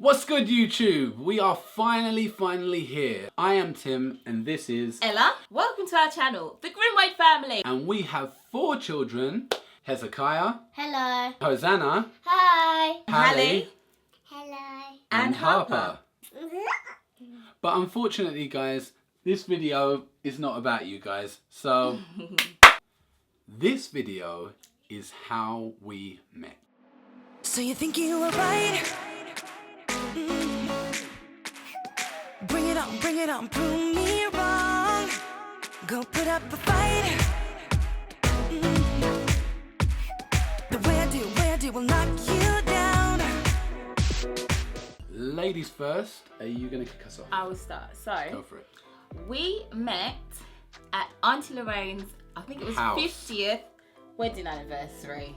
What's good, YouTube? We are finally here. I am Tim and this is Ella. Welcome to our channel, the Grimwade family. And we have 4 children. Hezekiah. Hello. Hosanna. Hi. Hallie. Hello. And Harper. But unfortunately, guys, this video is not about you guys. So this video is how we met. So you think you were right? Bring it on, prove me wrong. Go put up a fight. The way I do will knock you down. Ladies first, are you going to kick us off? I will start. So, Go for it. we met at Auntie Lorraine's, I think it was House. 50th wedding anniversary.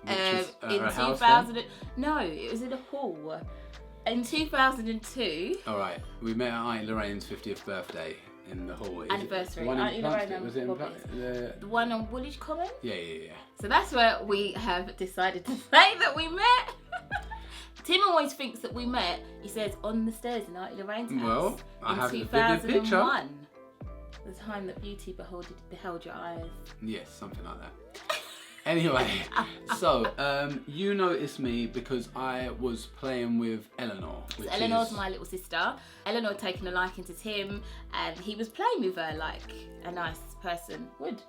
Which is in her house 2000. No, it was in a hall. In 2002. Alright, we met at Auntie Lorraine's 50th birthday in the hall. Anniversary. One in Auntie Lorraine Plumstead, and was it in Bobby's. The one on Woolwich Common? Yeah. So that's where we have decided to say that we met. Tim always thinks that we met, he says, on the stairs in Auntie Lorraine's house. Well, I have in the vivid picture. 2001. The time that beauty beheld your eyes. Yes, something like that. Anyway, so you noticed me because I was playing with Eleanor. Eleanor's my little sister. Eleanor had taken a liking to Tim and he was playing with her like a nice person would.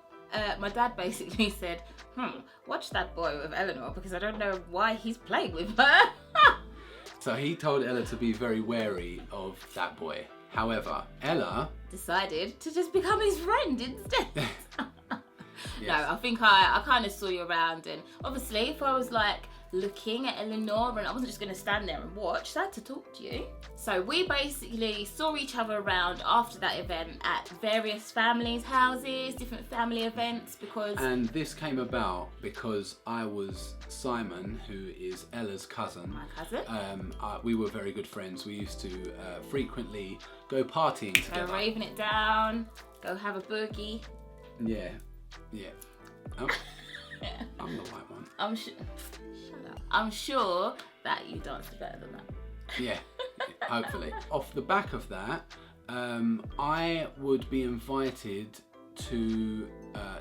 My dad basically said, watch that boy with Eleanor because I don't know why he's playing with her. So he told Ella to be very wary of that boy. However, Ella decided to just become his friend instead. Yes. No, I think I kind of saw you around, and obviously if I was like looking at Eleanor and I wasn't just going to stand there and watch, I had to talk to you. So we basically saw each other around after that event at various families' houses, different family events because... And this came about because I was Simon, who is Ella's cousin. My cousin. We were very good friends. We used to frequently go partying together. Go raving it down, go have a boogie. Yeah. Oh, I'm the right one. Shut up. I'm sure that you danced better than that. Yeah, hopefully. Off the back of that, I would be invited to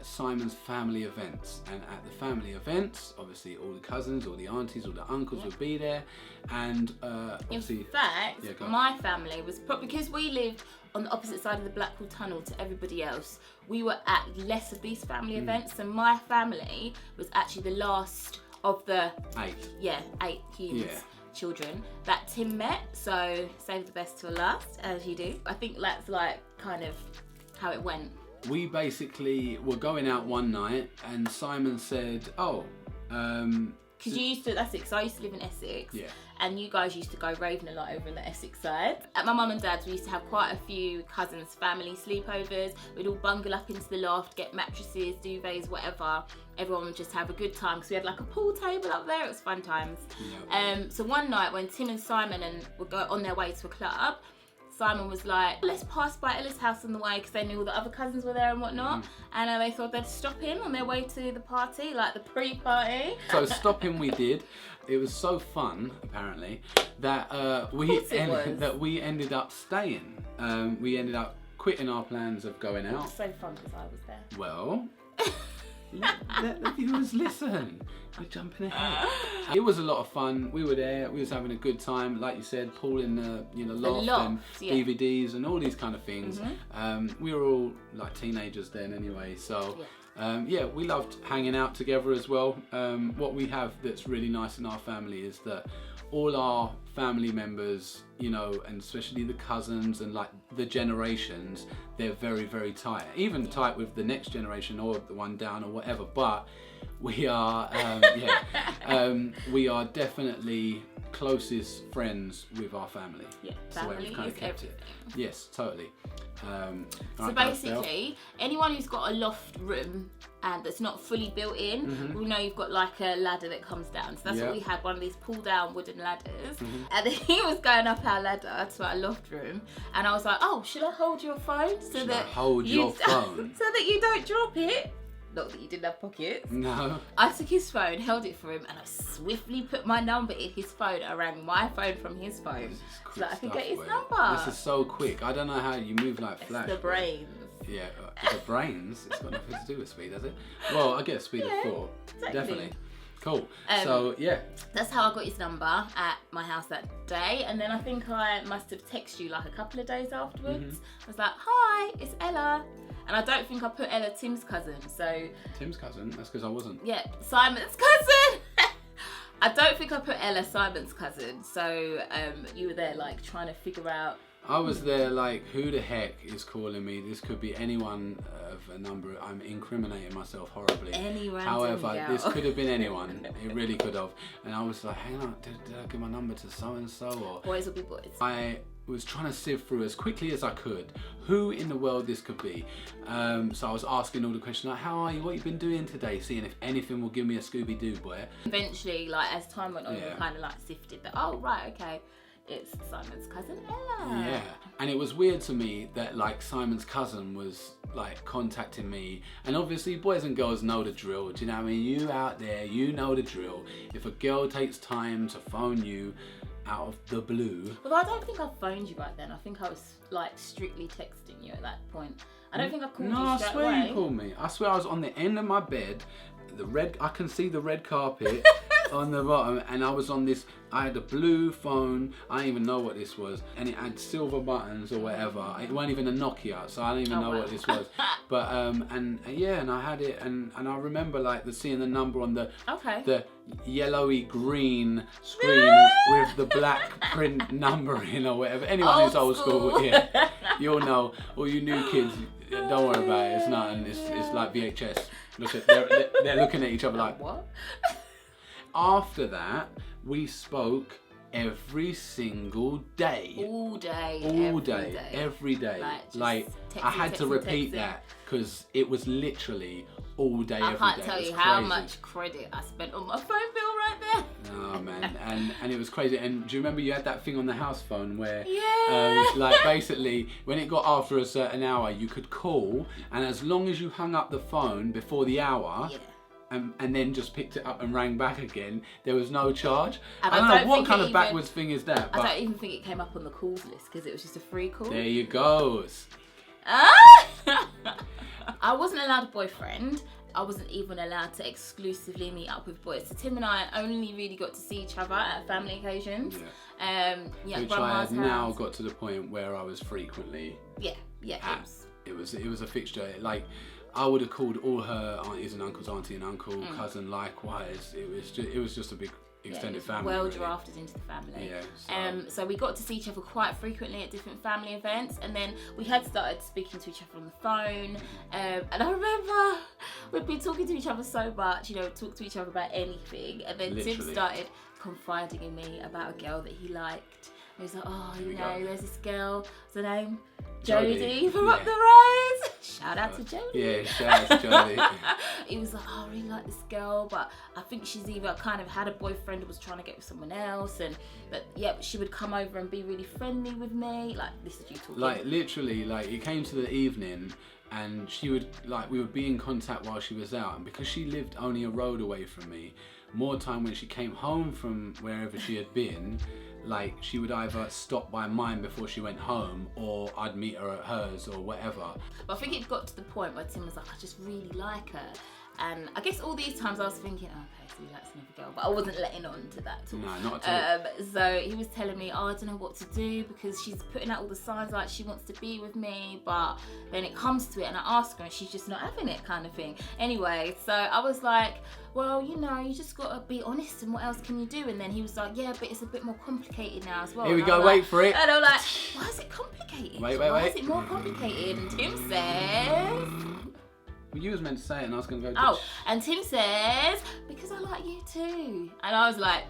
Simon's family events, and at the family events, obviously all the cousins, all the aunties, all the uncles would be there, and obviously... In fact, Yeah, my family was because we lived on the opposite side of the Blackwall Tunnel to everybody else. We were at less of these family events, so my family was actually the last of the 8. Yeah, 8 humans. Children that Tim met, so save the best till last, as you do. I think that's like kind of how it went. We basically were going out one night and Simon said, because you used to, that's it, because I used to live in Essex, yeah, and you guys used to go raving a lot over in the Essex side. At my mum and dad's, we used to have quite a few cousins' family sleepovers. We'd all bungle up into the loft, get mattresses, duvets, whatever. Everyone would just have a good time because we had like a pool table up there. It was fun times. yeah. So one night when Tim and Simon were on their way to a club, Simon was like, let's pass by Ella's house on the way because they knew all the other cousins were there and whatnot. And they thought they'd stop in on their way to the party, like the pre-party. So stopping we did. It was so fun, apparently, that we ended up staying. We ended up quitting our plans of going It was out. so fun because I was there. Well, let the viewers listen. We're jumping ahead. It was a lot of fun. We were there. We was having a good time. Like you said, pool in the loft and yeah. DVDs and all these kind of things. We were all like teenagers then anyway. So we loved hanging out together as well. What we have that's really nice in our family is that all our family members, and especially the cousins and like the generations, they're very, very tight. Even tight with the next generation or the one down or whatever. But we are, we are definitely closest friends with our family. Yeah, That's the way family we've kind of is kept everything. it. Yes, totally. So basically, anyone who's got a loft room and that's not fully built in, will know you've got like a ladder that comes down. So that's what we had, one of these pull down wooden ladders. And then he was going up our ladder to our loft room, and I was like, oh, should I hold your phone so that hold your phone? so that you don't drop it? not that you didn't have pockets. No. I took his phone, held it for him, and I swiftly put my number in his phone. I rang my phone from his phone so that I could get his number. This is so quick. I don't know how you move like flash. It's the brains. Yeah, the brains. It's got nothing to do with speed, does it? Well, I guess speed of thought. Exactly. Definitely. Cool. So, yeah. That's how I got his number at my house that day. And then I think I must have texted you like a couple of days afterwards. I was like, hi, it's Ella. And I don't think I put Ella Tim's cousin. So Tim's cousin? That's because I wasn't. Yeah, Simon's cousin. I don't think I put Ella Simon's cousin. So you were there like trying to figure out. I was there like, who the heck is calling me? This could be anyone of a number. I'm incriminating myself horribly. Any random However, gal. this could have been anyone. It really could have. And I was like, hang on, did I give my number to so-and-so? Or Boys will be boys. I was trying to sift through as quickly as I could who in the world this could be. So I was asking all the questions like, how are you? What you been doing today? Seeing if anything will give me a Scooby-Doo boy. Eventually, like as time went on, we kind of like sifted that. Oh right, okay. It's Simon's cousin Ella. Yeah, and it was weird to me that like Simon's cousin was like contacting me, and obviously boys and girls know the drill. Do you know what I mean? You out there, you know the drill. If a girl takes time to phone you out of the blue. Well, I don't think I phoned you right then. I think I was like strictly texting you at that point. I don't think I called you straight away. No, I swear you called me. I swear I was on the end of my bed. I can see the red carpet on the bottom, and I was on this. I had a blue phone. I don't even know what this was, and it had silver buttons or whatever. It wasn't even a Nokia, so I don't even know what this was. But and I had it, and I remember like seeing the number on the yellowy green screen with the black print number in or whatever. Anyone who's old school, yeah, you'll know. All you new kids, don't worry about it. It's nothing. It's like VHS. Look at they're looking at each other like what? After that, we spoke every single day. All day. Every day. Like I had to repeat that because it was literally all day, every day. I can't tell you how much credit I spent on my phone bill right there. Oh man, and it was crazy. And do you remember you had that thing on the house phone where, yeah, like basically when it got after a certain hour, you could call, and as long as you hung up the phone before the hour. Yeah. And then just picked it up and rang back again, there was no charge. And I don't know what kind of backwards thing is that. I don't even think it came up on the calls list because it was just a free call. There you go. I wasn't allowed a boyfriend. I wasn't even allowed to exclusively meet up with boys. So Tim and I only really got to see each other at family occasions. Yeah. Which I have now got to the point where I was frequently. Yeah. It was a fixture. Like, I would have called all her aunties and uncles, auntie and uncle, cousin likewise. It was just a big extended family. Well really. drafted into the family. Yeah. So we got to see each other quite frequently at different family events, and then we had started speaking to each other on the phone. And I remember we'd been talking to each other so much, talk to each other about anything, and then Tim started confiding in me about a girl that he liked. He was like, there's this girl, what's her name? Jodie from up the road. Shout out to Jodie. Yeah, shout out to Jodie. He was like, I really like this girl, but I think she's either kind of had a boyfriend or was trying to get with someone else, but she would come over and be really friendly with me. Like, this is you talking. Like, literally, like, it came to the evening, and she would, like, we would be in contact while she was out, and because she lived only a road away from me, more time when she came home from wherever she had been, like, she would either stop by mine before she went home, or I'd meet her at hers, or whatever. But I think it got to the point where Tim was like, I just really like her. And I guess all these times I was thinking, okay, so he likes another girl, but I wasn't letting on to that at all. No, not at all. So he was telling me, I don't know what to do because she's putting out all the signs like she wants to be with me, but then it comes to it and I ask her and she's just not having it, kind of thing. Anyway, so I was like, well, you just got to be honest, and what else can you do? And then he was like, yeah, but it's a bit more complicated now as well. Here we go, wait for it. And I'm like, why is it complicated? Wait. Why is it more complicated? And Tim says... Well, you was meant to say it and I was going to go... Oh, and Tim says, because I like you too. And I was like,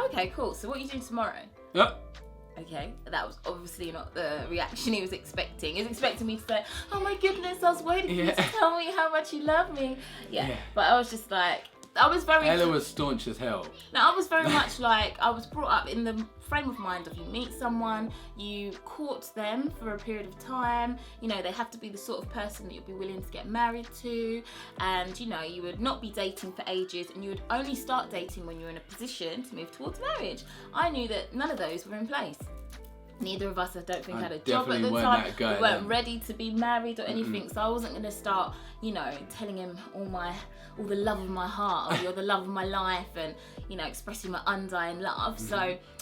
okay, cool. So what are you doing tomorrow? Yep. Okay, that was obviously not the reaction he was expecting. He was expecting me to say, oh my goodness, I was waiting for you to tell me how much you love me. Yeah. But I was just like... Ella was staunch as hell. No, I was very much like, I was brought up in the frame of mind of you meet someone, you court them for a period of time, you know, they have to be the sort of person that you'll be willing to get married to, and you know, you would not be dating for ages, and you would only start dating when you're in a position to move towards marriage. I knew that none of those were in place. Neither of us, I don't think, had a job at the time. We weren't ready to be married or anything, so I wasn't going to start, you know, telling him all the love of my heart, or you're the love of my life, and, you know, expressing my undying love. So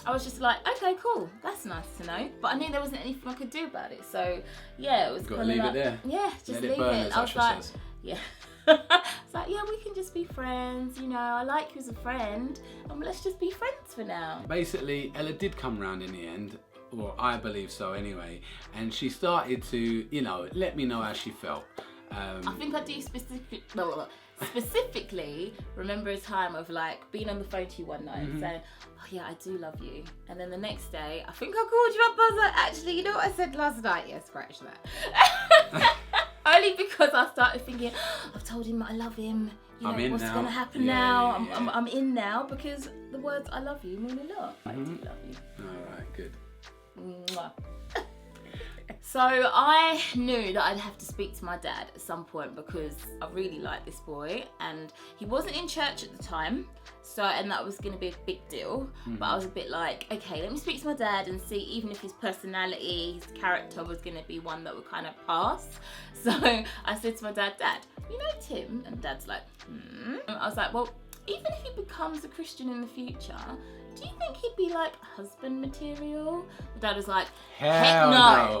I was just like, okay, cool, that's nice to know. But I knew there wasn't anything I could do about it. So yeah, it was kind of like, leave it there. Yeah, just leave it. I was like, yeah. It's like, yeah, we can just be friends, you know, I like you as a friend, and let's just be friends for now. Basically, Ella did come round in the end. Well, I believe so anyway, and she started to, you know, let me know how she felt. I think I do specifically remember a time of like being on the phone to you one night and saying, oh yeah, I do love you, and then the next day I think I called you up, I was like, actually, you know what I said last night? Yeah, scratch that. Only because I started thinking, I've told him I love him, you know, what's going to happen now? Yeah. I'm in now, because the words I love you mean a lot. I do love you. Alright, good. Mwah. So I knew that I'd have to speak to my dad at some point, because I really liked this boy, and he wasn't in church at the time, and that was going to be a big deal. But I was a bit like, okay, let me speak to my dad and see even if his personality, his character was going to be one that would kind of pass. So I said to my dad, you know Tim? And Dad's like, I was like, well, even if he becomes a Christian in the future, do you think he'd be like husband material? Dad was like, heck no.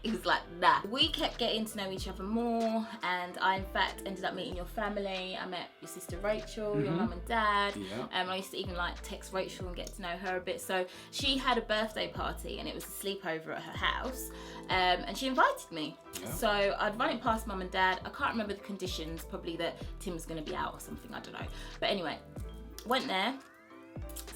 He was like, nah. We kept getting to know each other more, and I in fact ended up meeting your family. I met your sister Rachel, your mum and dad. I used to even like text Rachel and get to know her a bit. So she had a birthday party, and it was a sleepover at her house, and she invited me. So I'd run it past mum and dad. I can't remember the conditions, probably that Tim was going to be out or something, I don't know. But anyway, went there.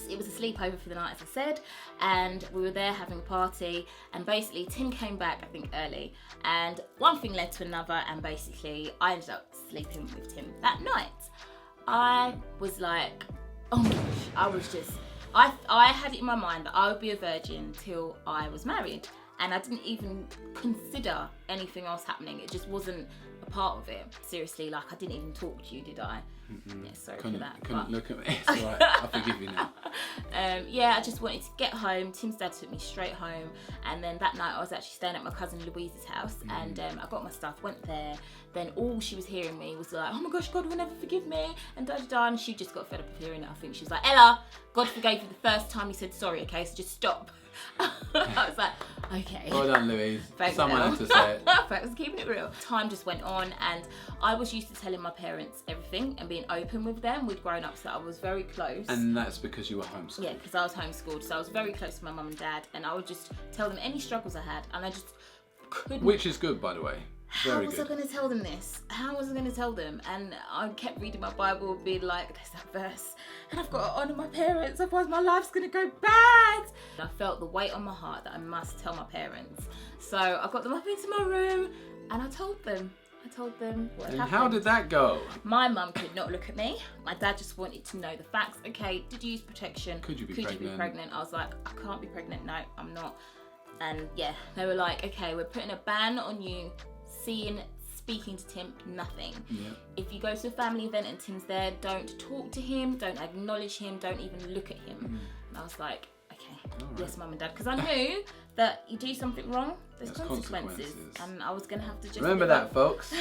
It was a sleepover for the night, as I said, and we were there having a party, and basically Tim came back, I think, early, and one thing led to another, and basically I ended up sleeping with Tim that night. I was like, oh my gosh, I had it in my mind that I would be a virgin till I was married, and I didn't even consider anything else happening. It just wasn't a part of it. Seriously, like, I didn't even talk to you, did I? Yeah, sorry for that. Couldn't look at me. It's alright, I forgive you now. Yeah, I just wanted to get home. Tim's dad took me straight home, and then that night I was actually staying at my cousin Louise's house, and I got my stuff, went there. Then all she was hearing me was like, oh my gosh, God will never forgive me, and da-da-da, and she just got fed up of hearing it. I think she was like, Ella, God forgave you the first time you said sorry, okay, so just stop. I was like, okay. Well done, Louise. Thanks, someone had to say it. Thanks for keeping it real. Time just went on, and I was used to telling my parents everything and being open with them. We'd grown up, so I was very close. And that's because you were homeschooled. Yeah, because I was homeschooled, so I was very close to my mum and dad, and I would just tell them any struggles I had, and I just couldn't. Which is good, by the way. How was I going to tell them this? How was I going to tell them? And I kept reading my Bible, being like, there's that verse, and I've got to honour my parents, otherwise my life's going to go bad. And I felt the weight on my heart that I must tell my parents. So I got them up into my room, and I told them what happened. How did that go? My mum could not look at me. My dad just wanted to know the facts. Okay, did you use protection? Could you be pregnant? I was like, I can't be pregnant. No, I'm not. And yeah, they were like, okay, we're putting a ban on you speaking to Tim, nothing. Yeah. If you go to a family event and Tim's there, don't talk to him, don't acknowledge him, don't even look at him. And I was like, okay, yes, mum and dad, because I knew that you do something wrong, there's consequences, and I was going to have to just remember that, folks.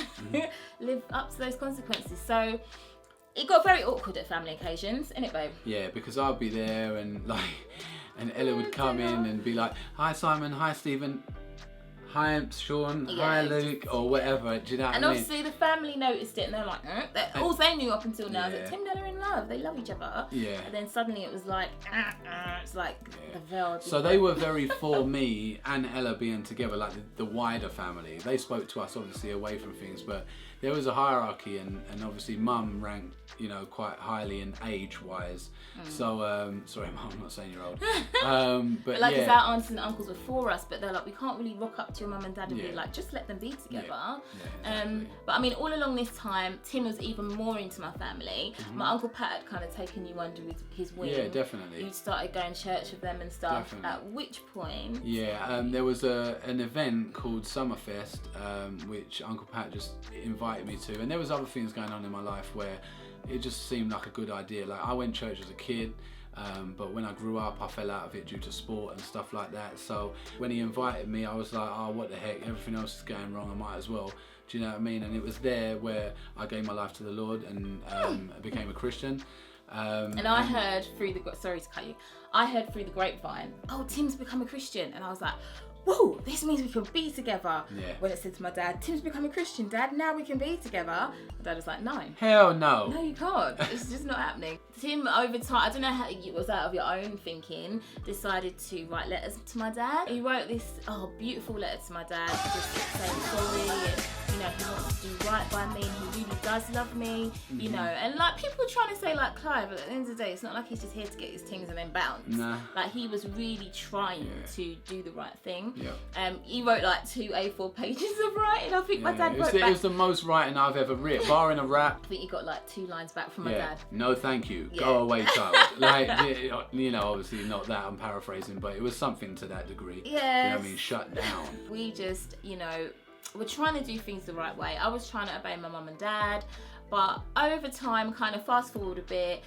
live up to those consequences. So it got very awkward at family occasions, innit, babe? Yeah, because I'd be there, and Ella would come in and be like, hi Simon, hi Stephen, hi Sean, hi Luke, or whatever, do you know what I mean? And obviously the family noticed it, and they're like, all they knew up until now is that Tim and Ella are in love, they love each other. Yeah. And then suddenly it was like, it's like the veil. So they were very for me and Ella being together, like the wider family. They spoke to us obviously away from things, but there was a hierarchy, and obviously mum ranked, you know, quite highly in age-wise. So, sorry mum, I'm not saying you're old. But like, because our aunts and uncles were for us, but they're like, we can't really rock up to your mum and dad and be like, just let them be together. Yeah, exactly. But I mean, all along this time, Tim was even more into my family. My Uncle Pat had kind of taken you under his wing. Yeah, definitely. You started going to church with them and stuff. Definitely. At which point? Yeah, there was an event called Summerfest, which Uncle Pat just invited me to, and there was other things going on in my life where it just seemed like a good idea. Like, I went to church as a kid, but when I grew up, I fell out of it due to sport and stuff like that. So when he invited me, I was like, oh, what the heck, everything else is going wrong, I might as well. Do you know what I mean? And it was there where I gave my life to the Lord and became a Christian. And I heard through sorry to cut you, I heard through the grapevine, oh, Tim's become a Christian. And I was like, whoa, this means we can be together. Yeah. When it said to my dad, Tim's become a Christian, Dad, now we can be together. My dad was like, no. Hell no. No, you can't. It's just not happening. Tim, over time, I don't know how it was out of your own thinking, decided to write letters to my dad. He wrote this beautiful letter to my dad, just saying sorry, and he wants to do right by me, and he really does love me, you know. And like, people are trying to say like, Clive, but at the end of the day, it's not like he's just here to get his things and then bounce. Nah. Like, he was really trying to do the right thing. Yeah. He wrote like 2 A4 pages of writing. I think my dad wrote back. It was the most writing I've ever written, barring a rap. I think he got like 2 lines back from my dad. No, thank you. Yeah. Go away, child. Like, obviously not that. I'm paraphrasing, but it was something to that degree. Yeah. You know what I mean? Shut down. We just, we're trying to do things the right way. I was trying to obey my mum and dad, but over time, kind of fast forward a bit,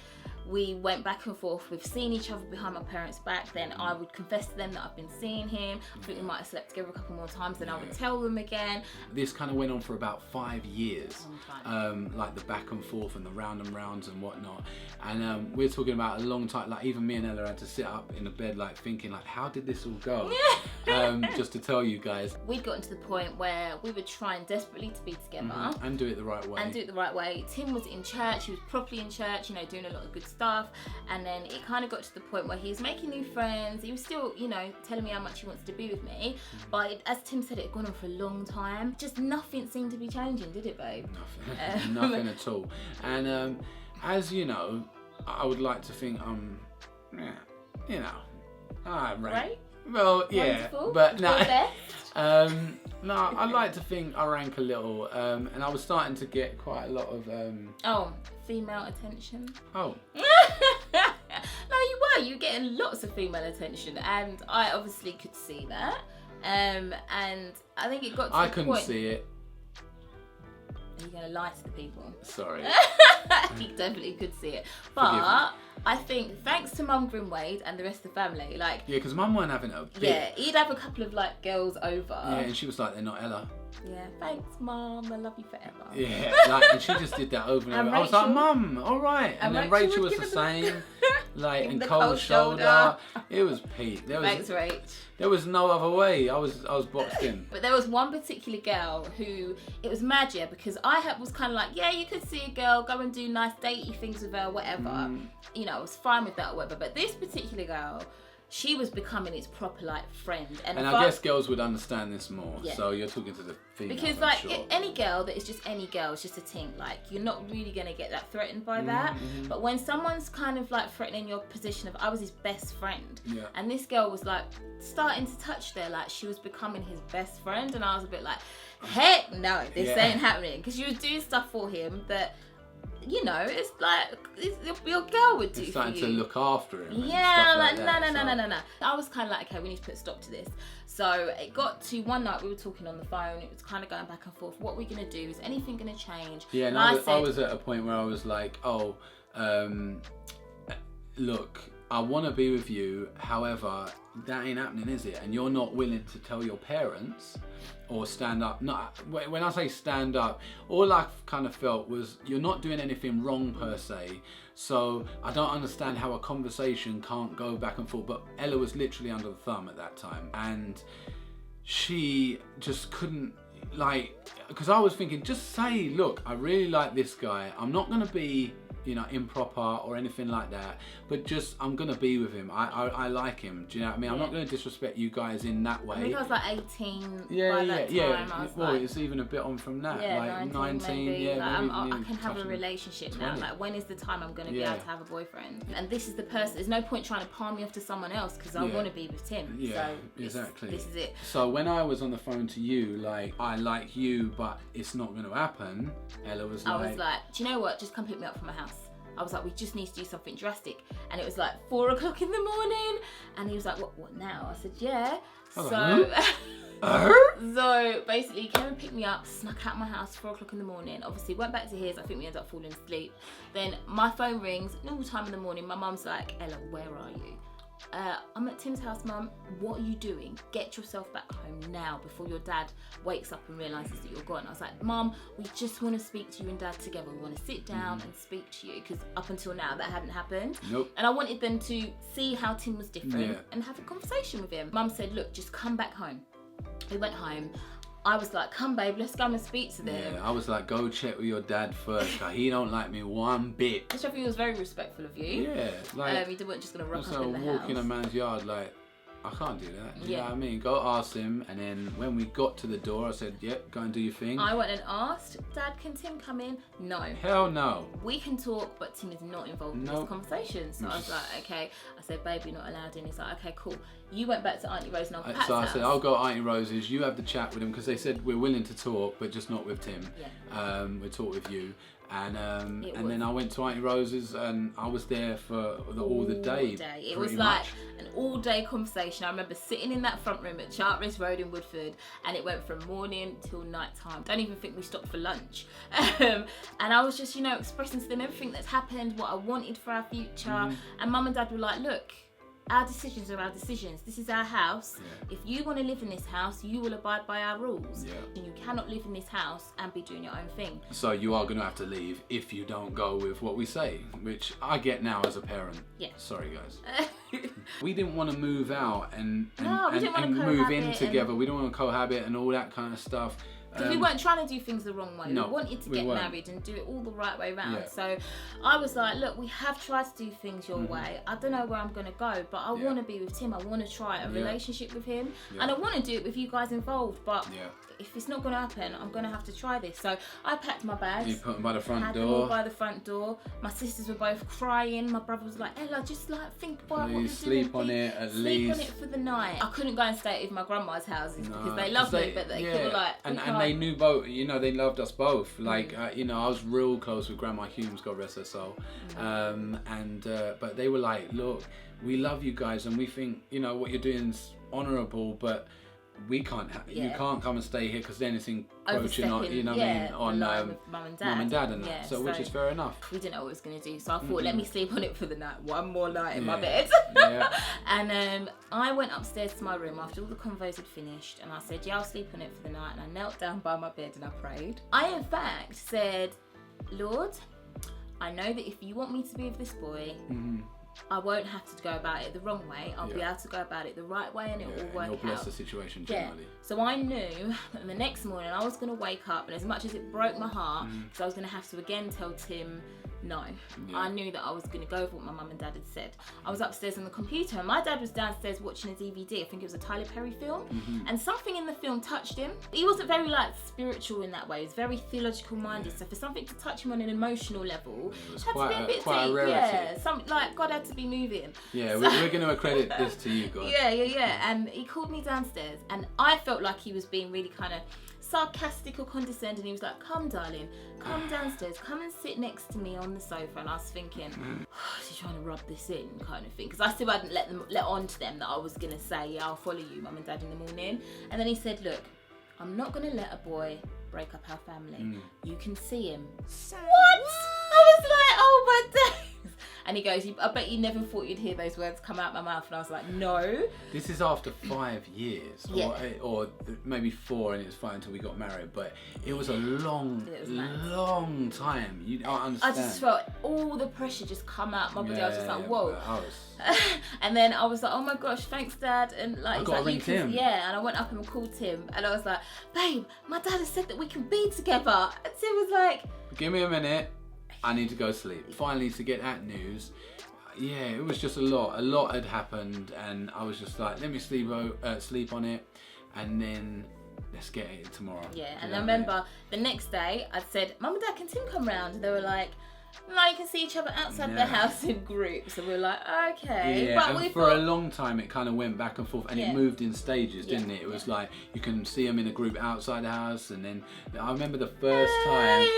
we went back and forth. We've seen each other behind my parents' back. Then I would confess to them that I've been seeing him. I think we might have slept together a couple more times. Then I would tell them again. This kind of went on for about 5 years. Long time. Like the back and forth and the round and rounds and whatnot. And we're talking about a long time. Like, even me and Ella had to sit up in the bed, like thinking, like, how did this all go? Just to tell you guys. We'd gotten to the point where we were trying desperately to be together. And do it the right way. Tim was in church. He was properly in church, doing a lot of good stuff. And then it kind of got to the point where he was making new friends. He was still, telling me how much he wants to be with me. But as Tim said, it had gone on for a long time. Just nothing seemed to be changing, did it, babe? Nothing. Nothing at all. And as you know, I would like to think right. Well, yeah, wonderful. But no. No, I like to think I rank a little, and I was starting to get quite a lot of female attention. Oh. No, you were getting lots of female attention, and I obviously could see that. And I think it got to the point. I couldn't see it. Are you gonna lie to the people? Sorry. He definitely could see it, but I think thanks to Mum Grimwade and the rest of the family, like, yeah, because Mum weren't having a bit. Yeah, he'd have a couple of like girls over. Yeah, and she was like, they're not Ella. Yeah, thanks, Mum. I love you forever. Yeah, and she just did that over and over. I was Rachel, like, Mum, all right. And then Rachel was the same, like, and cold shoulder. It was peak. Thanks, Rach. There was no other way. I was boxed in. But there was one particular girl who, it was magic, because I was kind of like, yeah, you could see a girl, go and do nice datey things with her, whatever. I was fine with that or whatever. But this particular girl, she was becoming its proper like friend, and I guess girls would understand this more. Yeah. So you're talking to the females, because like any girl that is just any girl is just a tink. Like, you're not really gonna get that threatened by that. But when someone's kind of like threatening your position of, I was his best friend, and this girl was like starting to touch there, like she was becoming his best friend, and I was a bit like, heck no, this ain't happening, because she was doing stuff for him that, it's like your girl would do for you. Starting to look after him. Yeah, like no. I was kind of like, okay, we need to put a stop to this. So it got to one night, we were talking on the phone. It was kind of going back and forth. What are we gonna do? Is anything gonna change? Yeah, and I was at a point where I was like, look, I want to be with you. However, that ain't happening, is it? And you're not willing to tell your parents or stand up. No, when I say stand up, all I kind of felt was you're not doing anything wrong per se. So I don't understand how a conversation can't go back and forth. But Ella was literally under the thumb at that time, and she just couldn't, like, because I was thinking, just say, look, I really like this guy. I'm not going to be, you know, improper or anything like that. But just, I'm gonna be with him. I like him. Do you know what I mean? I'm not gonna disrespect you guys in that way. I think I was like 18 by that yeah. time. I was Well, like, it's even a bit on from that. yeah, like 19 maybe. Yeah, like, maybe I can have a relationship now. Like, when is the time I'm going to be able to have a boyfriend? And this is the person. There's no point trying to palm me off to someone else because I want to be with Tim. Yeah, so exactly. This is it. So when I was on the phone to you, like, I like you, but it's not going to happen, Ella was like... I was like, do you know what? Just come pick me up from my house. I was like, we just need to do something drastic. And it was like 4 o'clock in the morning. And he was like, what now? I said, yeah. So basically he came and picked me up, snuck out my house 4 o'clock in the morning. Obviously went back to his. I think we ended up falling asleep. Then my phone rings, normal time in the morning. My mum's like, Ella, where are you? I'm at Tim's house, Mum. What are you doing? Get yourself back home now before your dad wakes up and realises that you're gone. I was like, Mum, we just want to speak to you and Dad together. We want to sit down and speak to you, because up until now that hadn't happened. Nope. And I wanted them to see how Tim was different and have a conversation with him. Mum said, look, just come back home. We went home. I was like, come babe, let's go and speak to them. Yeah, I was like, go check with your dad first, cause he don't like me one bit. Which I think was very respectful of you. Yeah, like... you weren't just going to rock up so in the walk house. in a man's yard, like, I can't do that. You Yeah. know what I mean? Go ask him, and then when we got to the door, I said, yep, go and do your thing. I went and asked, Dad, can Tim come in? No. Hell no. We can talk, but Tim is not involved in this conversation. So I was like, okay. I said, babe, you're not allowed in. He's like, okay, cool. You went back to Auntie Rose and Uncle Pat's So I house. said, I'll go to Auntie Rose's, you have the chat with him, because they said we're willing to talk, but just not with Tim. Yeah. We'll talk with you. And then I went to Auntie Rose's, and I was there for all the day. It was like an all-day conversation. I remember sitting in that front room at Charteris Road in Woodford, and it went from morning till night time. Don't even think we stopped for lunch. And I was just, you know, expressing to them everything that's happened, what I wanted for our future. And Mum and Dad were like, look, our decisions are our decisions. This is our house. Yeah. If you want to live in this house, you will abide by our rules. Yeah. And you cannot live in this house and be doing your own thing. So you are going to have to leave if you don't go with what we say, which I get now as a parent. Yeah. Sorry, guys. We didn't want to move out and move in together. We don't want to cohabit and all that kind of stuff. Because we weren't trying to do things the wrong way. No, we wanted to get married and do it all the right way around. Yeah. So I was like, look, we have tried to do things your way. I don't know where I'm going to go, but I want to be with Tim. I want to try a relationship with him. Yeah. And I want to do it with you guys involved. But if it's not going to happen, I'm going to have to try this. So I packed my bags. You put them by the front door. Had them all by the front door. My sisters were both crying. My brother was like, Ella, just like think about what you're sleep doing. On it at least. Sleep on it for the night. I couldn't go and stay at my grandma's houses because they loved me, but they couldn't like... And they knew both, you know, they loved us both. Like, you know, I was real close with Grandma Humes, God rest her soul. But they were like, look, we love you guys and we think, you know, what you're doing is honourable, but we can't you can't come and stay here because then it's encroaching on, you know what I mean, on mum and dad and that. So which is fair enough. We didn't know what we was going to do, so I thought, let me sleep on it for the night, one more night in my bed. And I went upstairs to my room after all the convos had finished, and I said, yeah, I'll sleep on it for the night. And I knelt down by my bed and I prayed. I in fact said, Lord, I know that if you want me to be with this boy, I won't have to go about it the wrong way. I'll be able to go about it the right way, and it will work out. You'll bless the situation generally. So I knew that the next morning I was going to wake up, and as much as it broke my heart, because I was going to have to again tell Tim no. I knew that I was going to go with what my mum and dad had said. I was upstairs on the computer, and my dad was downstairs watching a DVD. I think it was a Tyler Perry film, and something in the film touched him. He wasn't very like spiritual in that way. He was very theological minded. So for something to touch him on an emotional level, it was had to be a bit quite deep. a rarity. Yeah, something like God had to be moving. Yeah, so, we're going to accredit this to you, God. Yeah. And he called me downstairs, and I felt like he was being really kind of sarcastic or condescending. He was like, come darling, come downstairs, come and sit next to me on the sofa. And I was thinking, is he trying to rub this in kind of thing, because I still hadn't let on to them that I was gonna say, yeah, I'll follow you mum and dad in the morning. And then he said, look, I'm not gonna let a boy break up our family. You can see him. What? I was like, oh my days. And he goes, I bet you never thought you'd hear those words come out my mouth. And I was like, no. This is after 5 years, or maybe 4, and it was fine until we got married. But it was a long time. You don't understand. I just felt all the pressure just come out my body. I was just like, whoa. And then I was like, oh my gosh, thanks dad. And like, I got to ring Tim. Yeah, and I went up and called Tim, and I was like, babe, my dad has said that we can be together. And Tim was like, give me a minute. I need to go sleep. Finally, to get that news, yeah, it was just a lot had happened, and I was just like, let me sleep on it, and then let's get it tomorrow. Yeah, and I remember the next day I said, Mum and Dad, can Tim come round? And they were like, no, you can see each other outside the house in groups. So we were like, okay. Yeah, but and for a long time it kind of went back and forth, and it moved in stages, didn't it? It was like you can see them in a group outside the house, and then I remember the first time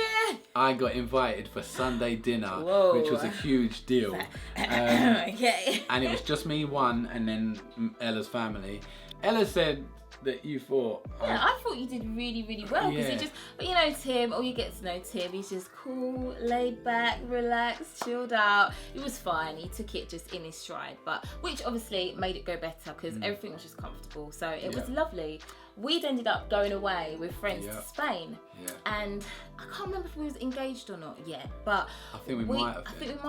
I got invited for Sunday dinner, which was a huge deal. Okay. And it was just me, and then Ella's family. Ella said that you thought... I thought you did really, really well, because but you know Tim, you get to know Tim, he's just cool, laid back, relaxed, chilled out. It was fine, he took it just in his stride, but which obviously made it go better, because everything was just comfortable, so it was lovely. We'd ended up going away with friends to Spain, and I can't remember if we was engaged or not yet, but I think we might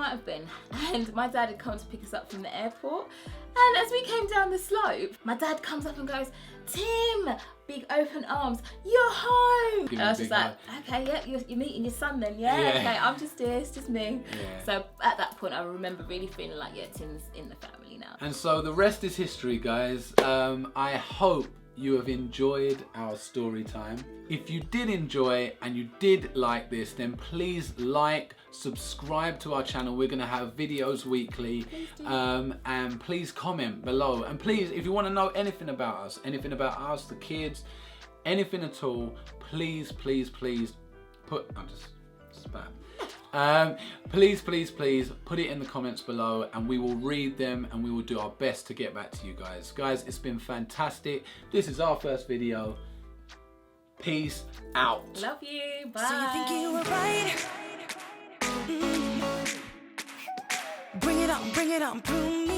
have been. And my dad had come to pick us up from the airport, and as we came down the slope, my dad comes up and goes, Tim, big open arms, you're home. And I was just like, okay, you're meeting your son then, okay, I'm just here, it's just me. So at that point I remember really feeling like, Tim's in the family now. And so the rest is history, guys. I hope you have enjoyed our story time. If you did enjoy and you did like this, then please subscribe to our channel. We're gonna have videos weekly, and please comment below. And please, if you want to know anything about us, the kids, anything at all, please put. I'm just spam. Please put it in the comments below, and we will read them, and we will do our best to get back to you guys. Guys, it's been fantastic. This is our first video. Peace out. Love you. Bye. So you think you were right? Bring it on, prove me